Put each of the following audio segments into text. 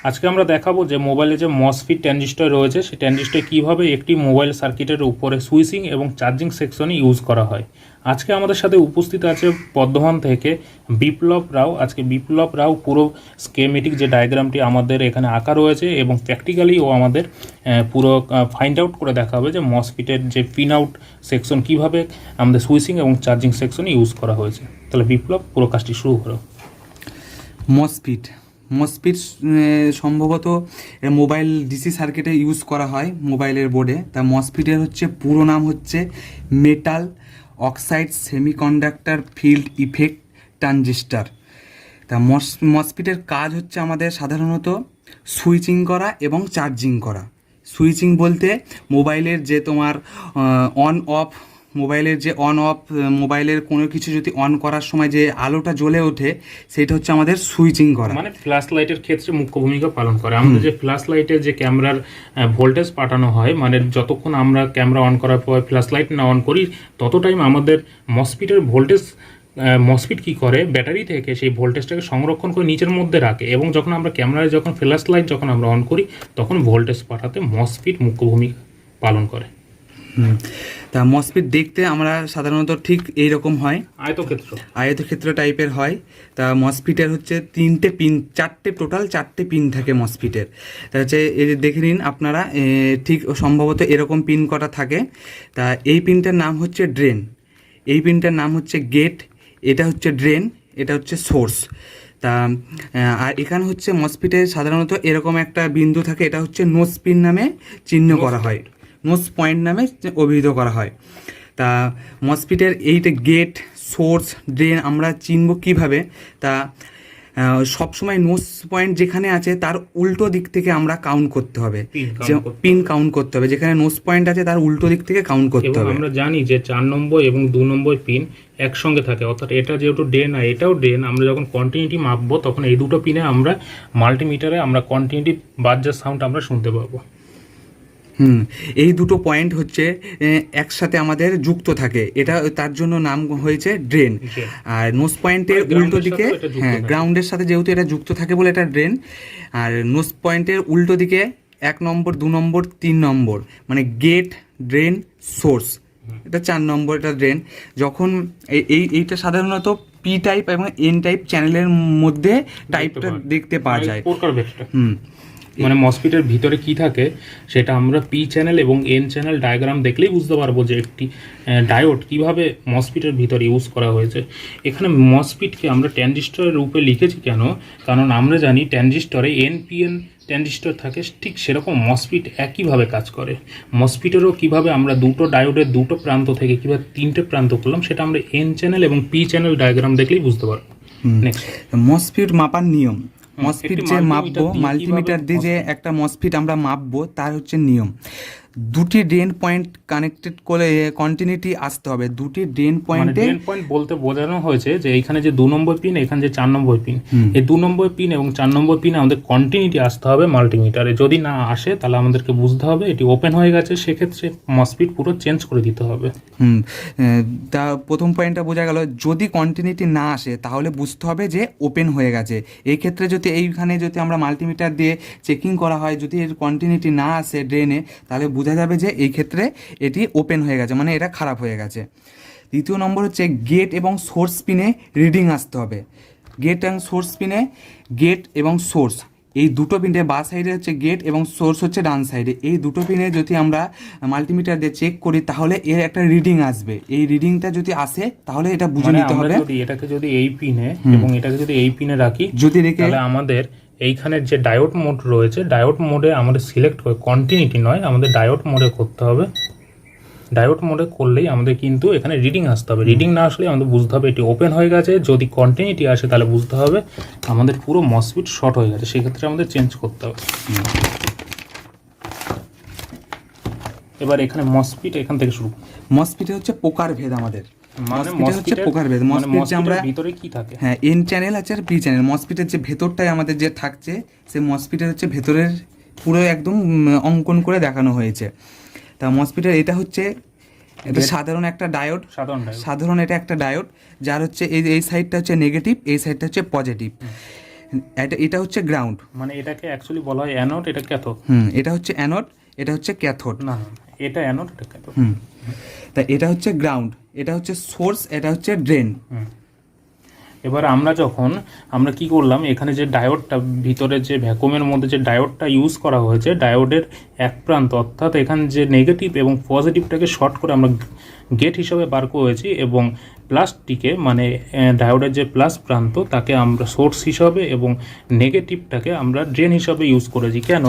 আজকে আমরা দেখাবো যে মোবাইলে যে মসফেট ট্রানজিস্টর রয়েছে সেই ট্রানজিস্টর কীভাবে একটি মোবাইল সার্কিটের উপরে সুইচিং এবং চার্জিং সেকশনে ইউজ করা হয়। আজকে আমাদের সাথে উপস্থিত আছে বর্ধমান থেকে বিপ্লব রাও। আজকে বিপ্লব রাও পুরো স্কেমেটিক যে ডায়াগ্রামটি আমাদের এখানে আঁকা রয়েছে এবং প্র্যাকটিক্যালি ও আমাদের পুরো ফাইন্ড আউট করে দেখা হবে যে মসফেটের যে পিন আউট সেকশন কীভাবে আমাদের সুইচিং এবং চার্জিং সেকশনে ইউজ করা হয়েছে। তাহলে বিপ্লব পুরো কাজটি শুরু করো। মসফেট সম্ভবত মোবাইল ডিসি সার্কিটে ইউজ করা হয় মোবাইলের বোর্ডে। তা মসফেটের হচ্ছে পুরো নাম হচ্ছে metal oxide semiconductor field effect transistor. তা মসফেটের কাজ হচ্ছে আমাদের সাধারণত সুইচিং করা এবং চার্জিং করা। সুইচিং বলতে মোবাইলের যে তোমার মোবাইলের কোনো কিছু যদি অন করার সময় যে আলোটা জ্বলে ওঠে সেটা হচ্ছে আমাদের সুইচিং করা, মানে ফ্ল্যাশ লাইটের ক্ষেত্রে মুখ্য ভূমিকা পালন করে। আমাদের যে ফ্ল্যাশ লাইটে যে ক্যামেরার ভোল্টেজ পাঠানো হয়, মানে যতক্ষণ আমরা ক্যামেরা অন করার পর ফ্ল্যাশ লাইট না অন করি তত টাইম আমাদের মসফেটের ভোল্টেজ মসফেট কী করে ব্যাটারি থেকে সেই ভোল্টেজটাকে সংরক্ষণ করে নিচের মধ্যে রাখে এবং যখন আমরা ক্যামেরায় যখন ফ্ল্যাশ লাইট যখন আমরা অন করি তখন ভোল্টেজ পাঠাতে মসফেট মুখ্য ভূমিকা পালন করে। তা মসফেট দেখতে আমরা সাধারণত ঠিক এইরকম হয়, আয়তক্ষেত্র টাইপের হয়। তা মসফেটের হচ্ছে চারটে পিন থাকে মসফেটের। তা হচ্ছে দেখে নিন আপনারা, ঠিক সম্ভবত এরকম পিন করা থাকে। তা এই পিনটার নাম হচ্ছে ড্রেন, এই পিনটার নাম হচ্ছে গেট, এটা হচ্ছে ড্রেন, এটা হচ্ছে সোর্স। তা আর এখানে হচ্ছে মসফেটের সাধারণত এরকম একটা বিন্দু থাকে, এটা হচ্ছে নোজ পিন নামে চিহ্ন করা হয়, নোজ পয়েন্ট নামে অভিহিত করা হয়। তা মসফেটের এইটা গেট সোর্স ড্রেন আমরা চিনব কীভাবে? তা সবসময় নোজ পয়েন্ট যেখানে আছে তার উল্টো দিক থেকে আমরা কাউন্ট করতে হবে, পিন কাউন্ট করতে হবে। যেখানে নোজ পয়েন্ট আছে তার উল্টো দিক থেকে কাউন্ট করতে হবে। আমরা জানি যে 4 নম্বর এবং 2 নম্বর পিন একসঙ্গে থাকে, অর্থাৎ এটা যেহেতু ড্রেন আর এটাও ড্রেন, আমরা যখন কন্টিনিউটি মাপবো তখন এই দুটো পিনে আমরা মাল্টিমিটারে আমরা কন্টিনিউটি বাজার সাউন্ড আমরা শুনতে পাবো। এই দুটো পয়েন্ট হচ্ছে একসাথে আমাদের যুক্ত থাকে, এটা তার জন্য নাম হয়েছে ড্রেন। আর নোজ পয়েন্টের উল্টো দিকে, গ্রাউন্ডের সাথে যেহেতু এটা যুক্ত থাকে বলে এটা ড্রেন। আর নোজ পয়েন্টের উল্টো দিকে 1 নম্বর 2 নম্বর 3 নম্বর, মানে গেট ড্রেন সোর্স, এটা 4 নম্বর, এটা ড্রেন। যখন এইটা সাধারণত পি টাইপ এবং এন টাইপ চ্যানেলের মধ্যে টাইপটা দেখতে পাওয়া যায়। মানে মসফেটের ভিতরে কি থাকে সেটা আমরা পি চ্যানেল এবং এন চ্যানেল ডায়াগ্রাম দেখলেই বুঝতে পারবো যে একটি ডায়োড কিভাবে মসফেটের ভিতরে ইউজ করা হয়েছে। এখানে মসফেটকে আমরা ট্রানজিস্টরের রূপে লিখেছি কেন? কারণ আমরা জানি ট্রানজিস্টরে এনপিএন ট্রানজিস্টর থাকে, ঠিক সেরকম মসফেট একইভাবে কাজ করে। মসফেটেরও কীভাবে আমরা দুটো ডায়োডের দুটো প্রান্ত থেকে কীভাবে 3টে প্রান্ত করলাম সেটা আমরা এন চ্যানেল এবং পি চ্যানেল ডায়াগ্রাম দেখলেই বুঝতে পারবো। মসফেট মাপার নিয়ম, মসফেট যে মাপবো, মাল্টিমিটার দিয়ে যে একটা মসফেট আমরা মাপবো তার হচ্ছে নিয়ম। দুটি ড্রেন পয়েন্ট কানেক্টেড করে কন্টিনিউটি আসতে হবে। দুটি ড্রেন পয়েন্টে, ড্রেন পয়েন্ট বলতে বোঝানো হয়েছে যে এইখানে যে 2 নম্বর পিন, এখানে যে 4 নম্বর পিন, এই 2 নম্বর পিন এবং 4 নম্বর পিনে আমাদের কন্টিনিউটি আসতে হবে মাল্টিমিটারে। যদি না আসে তাহলে আমাদেরকে বুঝতে হবে এটি ওপেন হয়ে গেছে, সেক্ষেত্রে মসফেট পুরো চেঞ্জ করে দিতে হবে। তা প্রথম পয়েন্টটা বোঝা গেল। যদি কন্টিনিউটি না আসে তাহলে বুঝতে হবে যে ওপেন হয়ে গেছে। এই ক্ষেত্রে যদি এইখানে যদি আমরা মাল্টিমিটার দিয়ে চেকিং করা হয়, যদি এর কন্টিনিউটি না আসে ড্রেনে, তাহলে বোঝা যাবে যে এই ক্ষেত্রে এটি ওপেন হয়ে গেছে, মানে এটা খারাপ হয়ে গেছে। দ্বিতীয় নম্বর হচ্ছে গেট এবং সোর্স পিনে রিডিং আসতে হবে। গেট এবং সোর্স পিনে, গেট এবং সোর্স এই দুটো পিনে, বা সাইডে হচ্ছে গেট এবং সোর্স হচ্ছে ডান সাইডে, এই দুটো পিনে যদি আমরা মাল্টিমিটার দিয়ে চেক করি তাহলে এর একটা রিডিং আসবে। এই রিডিংটা যদি আসে তাহলে এটা বুঝে নিতে হবে। এটাকে যদি এই পিনে এবং এটাকে যদি এই পিনে রাখি, যদি রেখে, তাহলে আমাদের এইখানের যে ডায়োড মোড রয়েছে, ডায়োড মোডে আমাদের সিলেক্ট করে কন্টিনিউটি নয়, আমাদের ডায়োড মোডে করতে হবে। ডায়োড মোডে করলেই আমাদের কিন্তু এখানে রিডিং আসতে হবে। রিডিং না আসলে আমাদের বুঝতে হবে এটি ওপেন হয়ে গেছে। যদি কন্টিনিউটি আসে তাহলে বুঝতে হবে আমাদের পুরো মসফেট শর্ট হয়ে গেছে, সেক্ষেত্রে আমাদের চেঞ্জ করতে হবে। এবার এখানে মসফেট এখান থেকে শুরু। মসফেটে হচ্ছে প্রকারভেদ আমাদের, ভিতরে কি থাকে? হ্যাঁ, এন চ্যানেল আছে আর পি চ্যানেল। মসফেটের যে ভেতরটাই আমাদের যে থাকছে, সে মসফেটের হচ্ছে ভেতরের পুরো একদম অঙ্কন করে দেখানো হয়েছে। তা মসফেটের এটা হচ্ছে এটা সাধারণ একটা ডায়োড, সাধারণ এটা একটা ডায়োড, যার হচ্ছে এই সাইডটা হচ্ছে নেগেটিভ, এই সাইডটা হচ্ছে পজিটিভ। এটা এটা হচ্ছে গ্রাউন্ড। মানে এটাকে অ্যাকচুয়ালি বলা হয় অ্যানোড, এটা ক্যাথোড। এটা হচ্ছে অ্যানোড, এটা হচ্ছে ক্যাথোড। না না, এটা অ্যানোড, এটা ক্যাথোড। তা এটা হচ্ছে গ্রাউন্ড, এটা হচ্ছে সোর্স, এটা হচ্ছে ড্রেন। এবার আমরা কি করলাম, এখানে যে ডায়োডটা ভিতরে যে ভ্যাকুমের মধ্যে যে ডায়োডটা ইউজ করা হয়েছে, ডায়োডের এক প্রান্ত অর্থাৎ এখানে যে নেগেটিভ এবং পজিটিভটাকে শর্ট করে আমরা গেট হিসাবে বার করেছি, এবং প্লাসটিকে মানে ডায়োডের যে প্লাস প্রান্ত তাকে আমরা সোর্স হিসাবে এবং নেগেটিভটাকে আমরা ড্রেন হিসাবে ইউজ করেছি। কেন?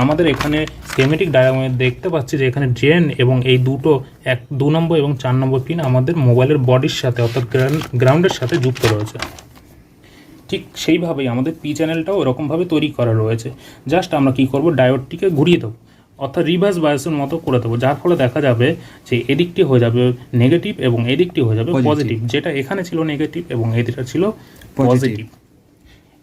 আমাদের এখানে স্কেমেটিক ডায়াগ্রামে দেখতে পাচ্ছি যে এখানে ড্রেন এবং এই দুটো 2 নম্বর এবং 4 নম্বর পিন আমাদের মোবাইলের বডির সাথে অর্থাৎ গ্রাউন্ডের সাথে যুক্ত রয়েছে। ঠিক সেইভাবেই আমাদের পি চ্যানেলটাও এরকমভাবে তৈরি করা রয়েছে। জাস্ট আমরা কি করব, ডায়োডটিকে ঘুরিয়ে দেবো অর্থাৎ রিভার্স বায়াসের মতো করে দেবো, যার ফলে দেখা যাবে যে এদিকটি হয়ে যাবে নেগেটিভ এবং এদিকটি হয়ে যাবে পজিটিভ, যেটা এখানে ছিল নেগেটিভ এবং এদিকটা ছিল পজিটিভ।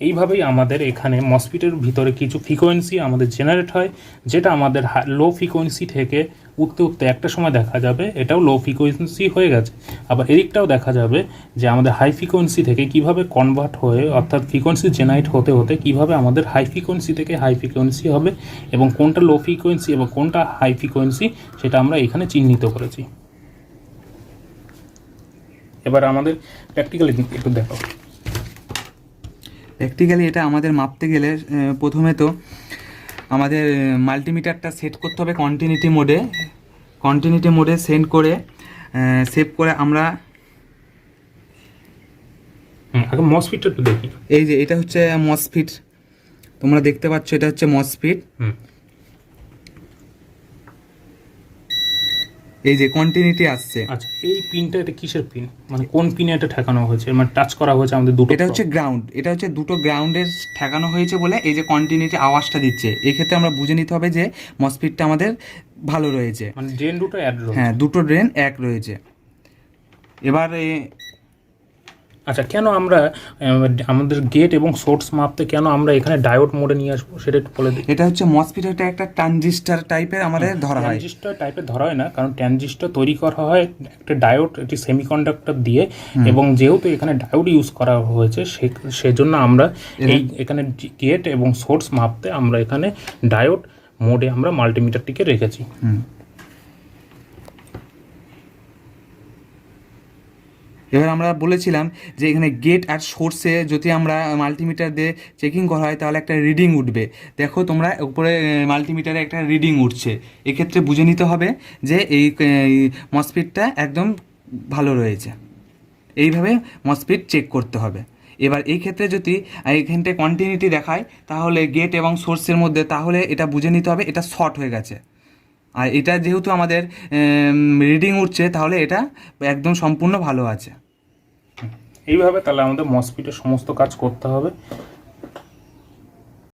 এইভাবেই আমাদের এখানে মসফেটের ভিতরে কিছু ফ্রিকোয়েন্সি আমাদের জেনারেট হয়, যেটা আমাদের লো ফ্রিকোয়েন্সি থেকে উঠতে উঠতে একটা সময় দেখা যাবে এটাও লো ফ্রিকোয়েন্সি হয়ে গেছে। আবার এদিকটাও দেখা যাবে যে আমাদের হাই ফ্রিকোয়েন্সি থেকে কিভাবে কনভার্ট হয়ে অর্থাৎ ফ্রিকোয়েন্সি জেনারেট হতে হতে কিভাবে আমাদের হাই ফ্রিকোয়েন্সি থেকে হাই ফ্রিকোয়েন্সি হবে এবং কোনটা লো ফ্রিকোয়েন্সি এবং কোনটা হাই ফ্রিকোয়েন্সি সেটা আমরা এখানে চিহ্নিত করেছি। এবার আমাদের প্র্যাকটিক্যালি একটু দেখো। প্র্যাকটিক্যালি এটা আমাদের মাপতে গেলে প্রথমে তো আমাদের মাল্টিমিটারটা সেট করতে হবে কন্টিনিউটি মোডে সেট করে সেভ করে আমরা আগে মসফেটটা একটু দেখি। এই যে এটা হচ্ছে মসফেট, তোমরা দেখতে পাচ্ছ এটা হচ্ছে মসফেট। এই যে কন্টিনিউটি আসছে। আচ্ছা, এই পিনটা এটা কিসের পিন, মানে কোন পিনে এটা ঠেকানো হয়েছে, মানে টাচ করা হয়েছে আমাদের দুটো? এটা হচ্ছে গ্রাউন্ড, এটা হচ্ছে দুটো গ্রাউন্ডের ঠেকানো হয়েছে বলে এই যে কন্টিনিউটি আওয়াজটা দিচ্ছে। এই ক্ষেত্রে আমরা বুঝে নিতে হবে যে মসফেটটা আমাদের ভালো রয়েছে, মানে ড্রেন দুটো এক রয়েছে। হ্যাঁ, দুটো ড্রেন এক রয়েছে। এবার আচ্ছা, কেন আমরা আমাদের গেট এবং সোর্স মাপতে কেন আমরা এখানে ডায়োড মোডে নিয়ে আসবো সেটা একটু বলে দিই। এটা হচ্ছে মসফেট একটা ট্রানজিস্টর টাইপের আমাদের ধরা হয়। ট্রানজিস্টর টাইপের ধরা হয় না, কারণ ট্রানজিস্টর তৈরি করা হয় একটা ডায়োড, একটি সেমিকন্ডাক্টর দিয়ে, এবং যেহেতু এখানে ডায়োড ইউজ করা হয়েছে সেজন্য আমরা এখানে গেট এবং সোর্স মাপতে আমরা এখানে ডায়োড মোডে আমরা মাল্টিমিটারটিকে রেখেছি। এবার আমরা বলেছিলাম যে এখানে গেট আর সোর্সে যদি আমরা মাল্টিমিটার দিয়ে চেকিং করা হয় তাহলে একটা রিডিং উঠবে। দেখো তোমরা উপরে মাল্টিমিটারে একটা রিডিং উঠছে, এক্ষেত্রে বুঝে নিতে হবে যে এই মসফেটটা একদম ভালো রয়েছে। এইভাবে মসফেট চেক করতে হবে। এবার এই ক্ষেত্রে যদি এইখানটায় কন্টিনিউটি দেখায় তাহলে গেট এবং সোর্সের মধ্যে, তাহলে এটা বুঝে নিতে হবে এটা শর্ট হয়ে গেছে। আর এটা যেহেতু আমাদের রিডিং উঠছে তাহলে এটা একদম সম্পূর্ণ ভালো আছে। এইভাবে তাহলে আমাদের মসফেটের সমস্ত কাজ করতে হবে।